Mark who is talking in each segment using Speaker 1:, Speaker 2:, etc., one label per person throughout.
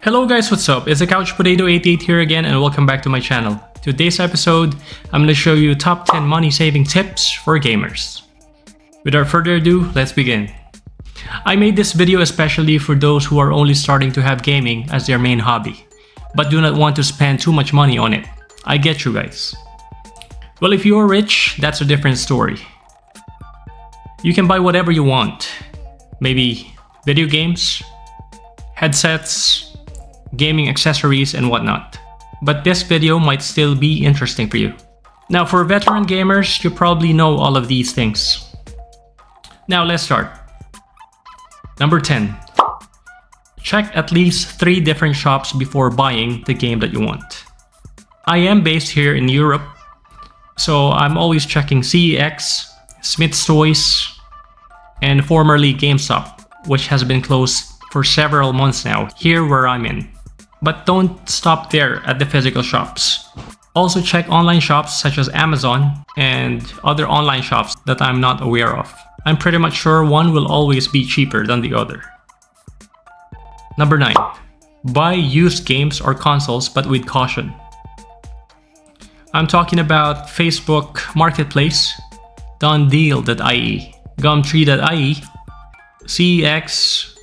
Speaker 1: Hello guys, what's up? It's the Couch Potato 88 here again and welcome back to my channel. Today's episode, I'm going to show you top 10 money saving tips for gamers. Without further ado, let's begin. I made this video especially for those who are only starting to have gaming as their main hobby, but do not want to spend too much money on it. I get you guys. Well, if you're rich, that's a different story. You can buy whatever you want. Maybe video games, headsets, gaming accessories, and whatnot. But this video might still be interesting for you. Now, for veteran gamers, you probably know all of these things. Now, let's start. Number 10. Check at least 3 different shops before buying the game that you want. I am based here in Europe, so I'm always checking CEX, Smith's Toys, and formerly GameStop, which has been closed for several months now, here where I'm in. But don't stop there at the physical shops. Also check online shops such as Amazon and other online shops that I'm not aware of. I'm pretty much sure one will always be cheaper than the other. Number 9. Buy used games or consoles but with caution. I'm talking about Facebook Marketplace, DoneDeal.ie, Gumtree.ie, CEX,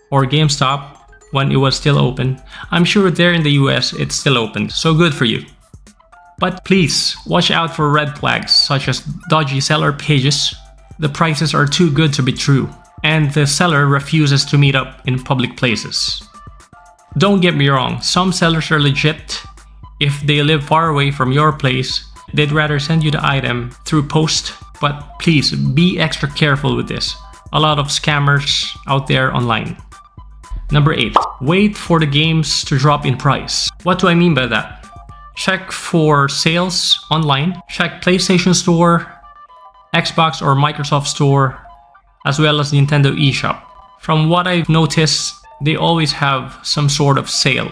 Speaker 1: or GameStop when it was still open. I'm sure there in the US it's still open, so good for you. But please watch out for red flags such as dodgy seller pages, the prices are too good to be true, and the seller refuses to meet up in public places. Don't get me wrong, some sellers are legit. If they live far away from your place, they'd rather send you the item through post, but please be extra careful with this. A lot of scammers out there online. Number 8. Wait for the games to drop in price. What do I mean by that? Check for sales online. Check PlayStation Store, Xbox or Microsoft Store, as well as Nintendo eShop. From what I've noticed, they always have some sort of sale.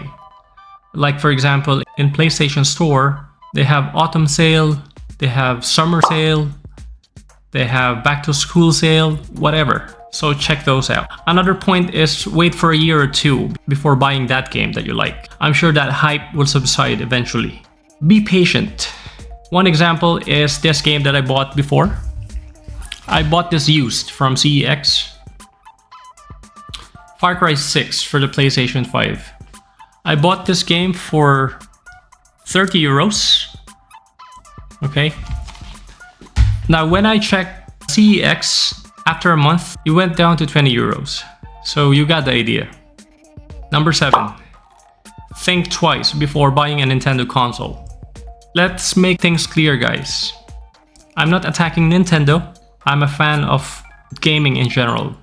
Speaker 1: Like for example, in PlayStation Store, they have autumn sale, they have summer sale, they have back to school sale, whatever. So check those out. Another point is wait for a year or 2 before buying that game that you like. I'm sure that hype will subside eventually. Be patient. One example is this game that I bought before. I bought this used from CEX. Far Cry 6 for the PlayStation 5. I bought this game for 30 euros. Okay. Now when I checked CEX, after a month, it went down to 20 euros. So you got the idea. Number 7. Think twice before buying a Nintendo console. Let's make things clear, guys. I'm not attacking Nintendo. I'm a fan of gaming in general.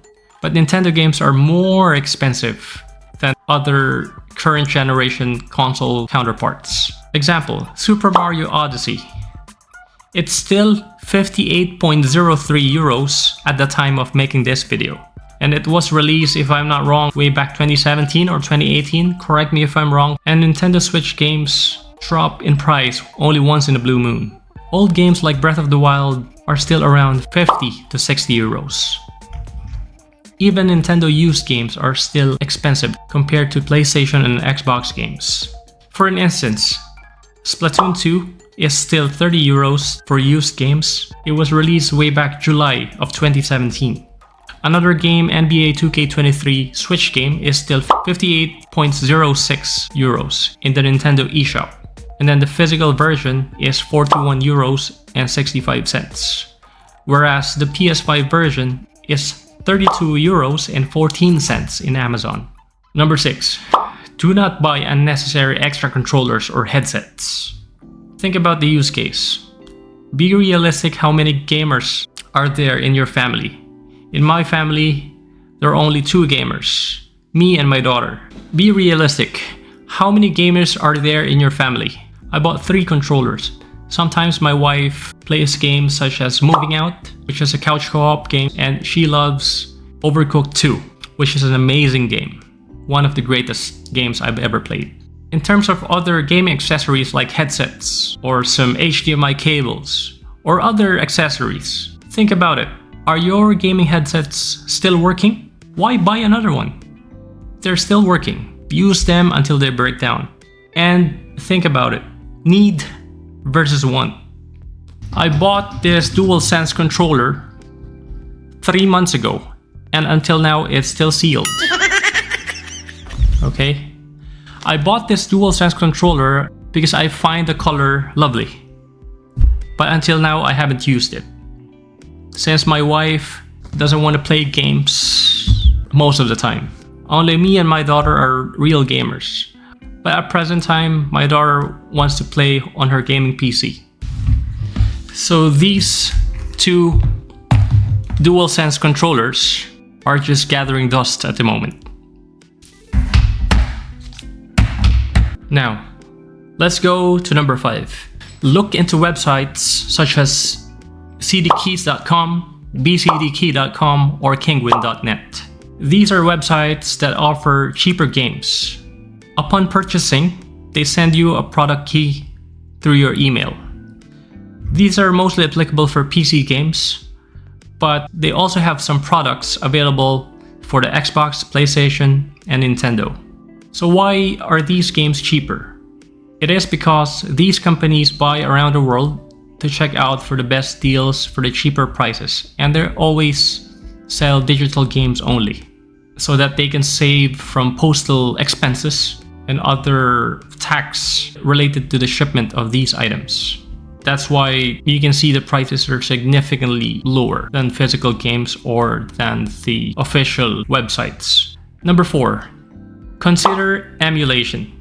Speaker 1: But Nintendo games are more expensive than other current generation console counterparts. Example, Super Mario Odyssey. It's still 58.03 euros at the time of making this video. And it was released, if I'm not wrong, way back 2017 or 2018, correct me if I'm wrong. And Nintendo Switch games drop in price only once in a blue moon. Old games like Breath of the Wild are still around 50 to 60 euros. Even Nintendo used games are still expensive compared to PlayStation and Xbox games. For an instance, Splatoon 2 is still 30 euros for used games. It was released way back July of 2017. Another game, NBA 2K23 Switch game, is still 58.06 euros in the Nintendo eShop. And then the physical version is 41 euros and 65 cents. Whereas the PS5 version is 32 euros and 14 cents in Amazon. Number 6. Do not buy unnecessary extra controllers or headsets. Think about the use case. Be realistic how many gamers are there in your family. In my family, there are only 2 gamers, me and my daughter. Be realistic. How many gamers are there in your family? I bought 3 controllers. Sometimes my wife plays games such as Moving Out, which is a couch co-op game, and she loves Overcooked 2, which is an amazing game. One of the greatest games I've ever played. In terms of other gaming accessories like headsets or some HDMI cables or other accessories, think about it. Are your gaming headsets still working? Why buy another one? They're still working. use them until they break down. And think about it, need versus want. I bought this DualSense controller 3 months ago, and until now it's still sealed. Okay? I bought this DualSense controller because I find the color lovely. But until now I haven't used it. Since my wife doesn't want to play games most of the time. Only me and my daughter are real gamers. But at present time, my daughter wants to play on her gaming PC. So these two DualSense controllers are just gathering dust at the moment. Now, let's go to number 5. Look into websites such as CDKeys.com, bcdkey.com, or kingwin.net. These are websites that offer cheaper games. Upon purchasing, they send you a product key through your email. These are mostly applicable for PC games, but they also have some products available for the Xbox, PlayStation, and Nintendo. So why are these games cheaper? It is because these companies buy around the world to check out for the best deals for the cheaper prices, and they always sell digital games only, so that they can save from postal expenses and other tax related to the shipment of these items. That's why you can see the prices are significantly lower than physical games or than the official websites. Number 4, consider emulation.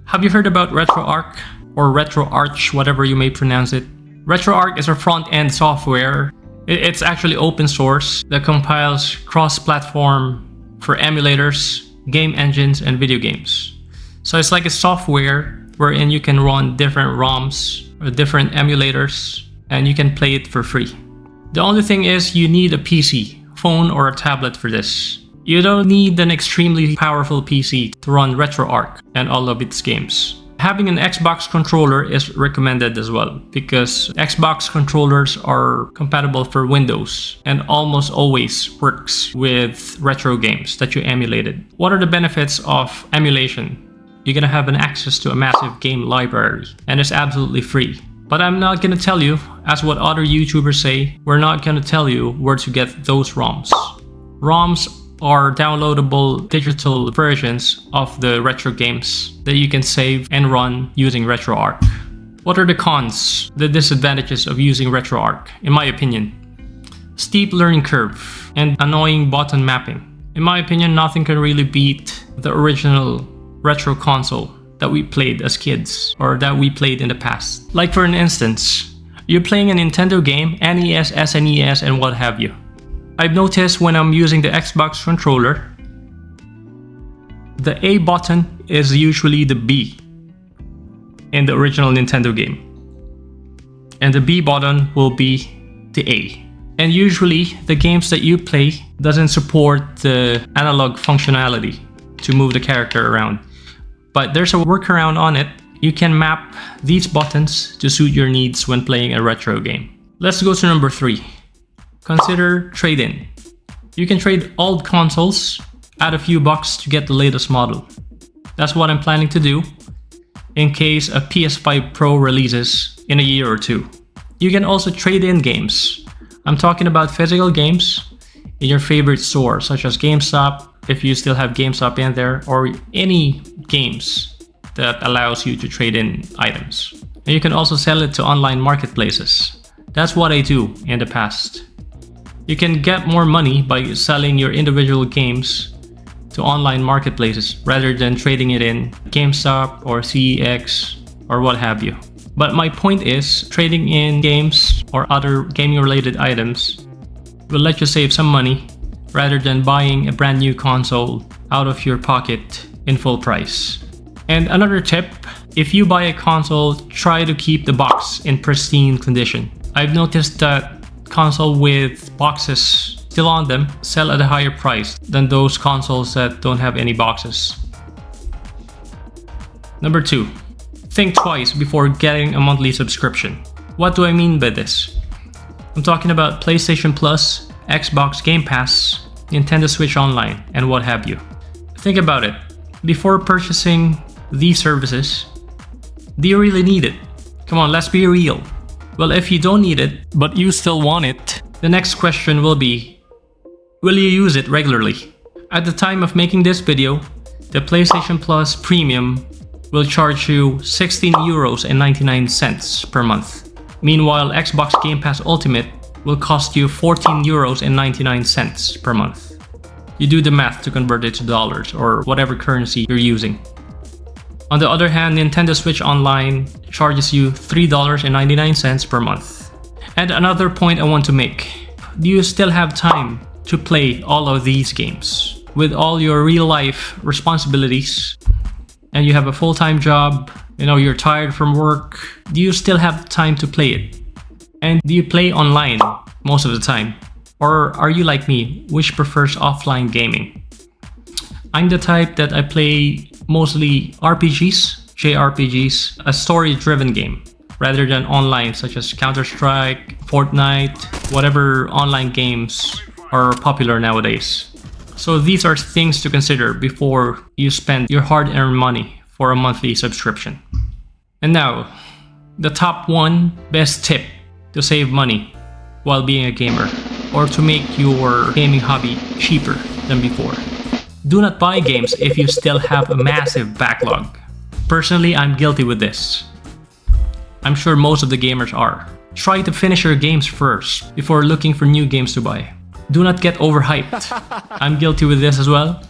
Speaker 1: Have you heard about RetroArch or RetroArch, whatever you may pronounce it? RetroArch is a front-end software. It's actually open source that compiles cross-platform for emulators, game engines, and video games. So it's like a software wherein you can run different ROMs or different emulators, and you can play it for free. The only thing is you need a PC, phone, or a tablet for this. You don't need an extremely powerful PC to run RetroArch and all of its games. Having an Xbox controller is recommended as well, because Xbox controllers are compatible for Windows and almost always works with retro games that you emulated. What are the benefits of emulation? You're gonna have an access to a massive game library, and it's absolutely free. But I'm not gonna tell you, as what other YouTubers say, we're not gonna tell you where to get those ROMs. ROMs are downloadable digital versions of the retro games that you can save and run using RetroArch. What are the cons, the disadvantages of using RetroArch, in my opinion? Steep learning curve and annoying button mapping. In my opinion, nothing can really beat the original retro console that we played as kids, or that we played in the past. Like for an instance, you're playing a Nintendo game, NES, SNES, and what have you. I've noticed when I'm using the Xbox controller, the A button is usually the B in the original Nintendo game, and the B button will be the A. And usually the games that you play doesn't support the analog functionality to move the character around. But there's a workaround on it. You can map these buttons to suit your needs when playing a retro game. Let's go to number 3. Consider trade-in. You can trade old consoles, add a few bucks to get the latest model. That's what I'm planning to do in case a PS5 Pro releases in a year or 2. You can also trade in games. I'm talking about physical games in your favorite store, such as GameStop, if you still have GameStop in there, or any games that allows you to trade in items. And you can also sell it to online marketplaces. That's what I do in the past. You can get more money by selling your individual games to online marketplaces rather than trading it in GameStop or CEX or what have you. But my point is, trading in games or other gaming related items will let you save some money rather than buying a brand new console out of your pocket in full price. And another tip, if you buy a console, try to keep the box in pristine condition. I've noticed that console with boxes still on them sell at a higher price than those consoles that don't have any boxes. Number 2, think twice before getting a monthly subscription. What do I mean by this? I'm talking about PlayStation Plus, Xbox Game Pass, Nintendo Switch Online, and what have you. Think about it. before purchasing these services, do you really need it? Come on, let's be real. Well, if you don't need it, but you still want it, the next question will be, will you use it regularly? At the time of making this video, the PlayStation Plus Premium will charge you €16.99 per month. Meanwhile, Xbox Game Pass Ultimate will cost you €14.99 per month. You do the math to convert it to dollars or whatever currency you're using. On the other hand, Nintendo Switch Online charges you $3.99 per month. And another point I want to make, do you still have time to play all of these games? With all your real life responsibilities, and you have a full-time job, you're tired from work, do you still have time to play it? And do you play online most of the time? Or are you like me, which prefers offline gaming? I'm the type that I play mostly RPGs, JRPGs, a story-driven game, rather than online such as Counter-Strike, Fortnite, whatever online games are popular nowadays. So these are things to consider before you spend your hard-earned money for a monthly subscription. And now, the top 1 best tip to save money while being a gamer, or to make your gaming hobby cheaper than before. Do not buy games if you still have a massive backlog. Personally, I'm guilty with this. I'm sure most of the gamers are. Try to finish your games first before looking for new games to buy. Do not get overhyped. I'm guilty with this as well.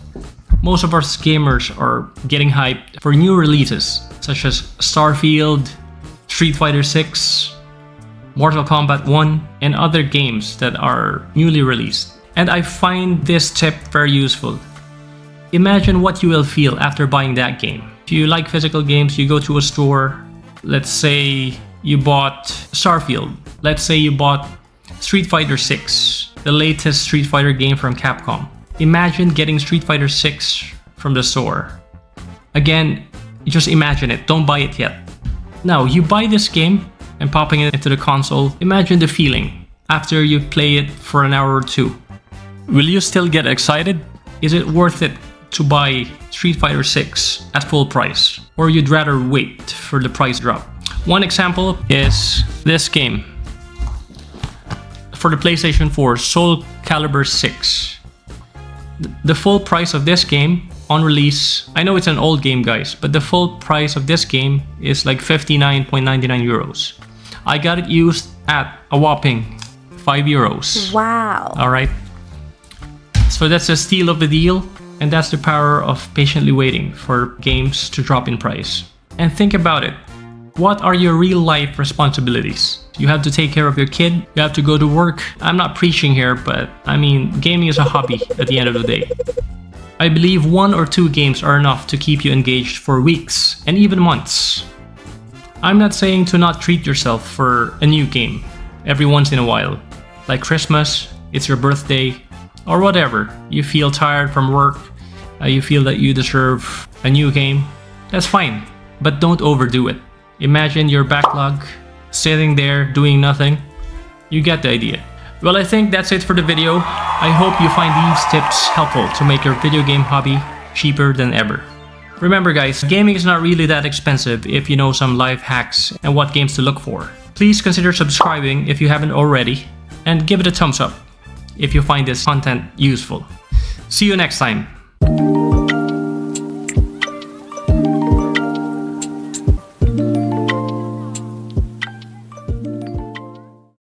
Speaker 1: Most of us gamers are getting hyped for new releases such as Starfield, Street Fighter 6, Mortal Kombat 1, and other games that are newly released. And I find this tip very useful. Imagine what you will feel after buying that game. If you like physical games, you go to a store. Let's say you bought Starfield. Let's say you bought Street Fighter 6, the latest Street Fighter game from Capcom. Imagine getting Street Fighter 6 from the store. Again, just imagine it, don't buy it yet. Now, you buy this game and popping it into the console, imagine the feeling after you play it for an hour or two. Will you still get excited? Is it worth it to buy Street Fighter 6 at full price? Or you'd rather wait for the price drop? One example is this game. For the PlayStation 4, Soul Calibur 6. The full price of this game on release, I know it's an old game guys, but the full price of this game is like €59.99. I got it used at a whopping €5.
Speaker 2: Wow.
Speaker 1: Alright. So that's a steal of the deal, and that's the power of patiently waiting for games to drop in price. And think about it. What are your real life responsibilities? You have to take care of your kid, you have to go to work. I'm not preaching here, but I mean, gaming is a hobby at the end of the day. I believe 1 or 2 games are enough to keep you engaged for weeks and even months. I'm not saying to not treat yourself for a new game every once in a while. Like Christmas, it's your birthday, or whatever. You feel tired from work, you feel that you deserve a new game. That's fine, but don't overdo it. Imagine your backlog sitting there doing nothing. You get the idea. Well, I think that's it for the video. I hope you find these tips helpful to make your video game hobby cheaper than ever. Remember guys, gaming is not really that expensive if you know some life hacks and what games to look for. Please consider subscribing if you haven't already, and give it a thumbs up if you find this content useful. See you next time.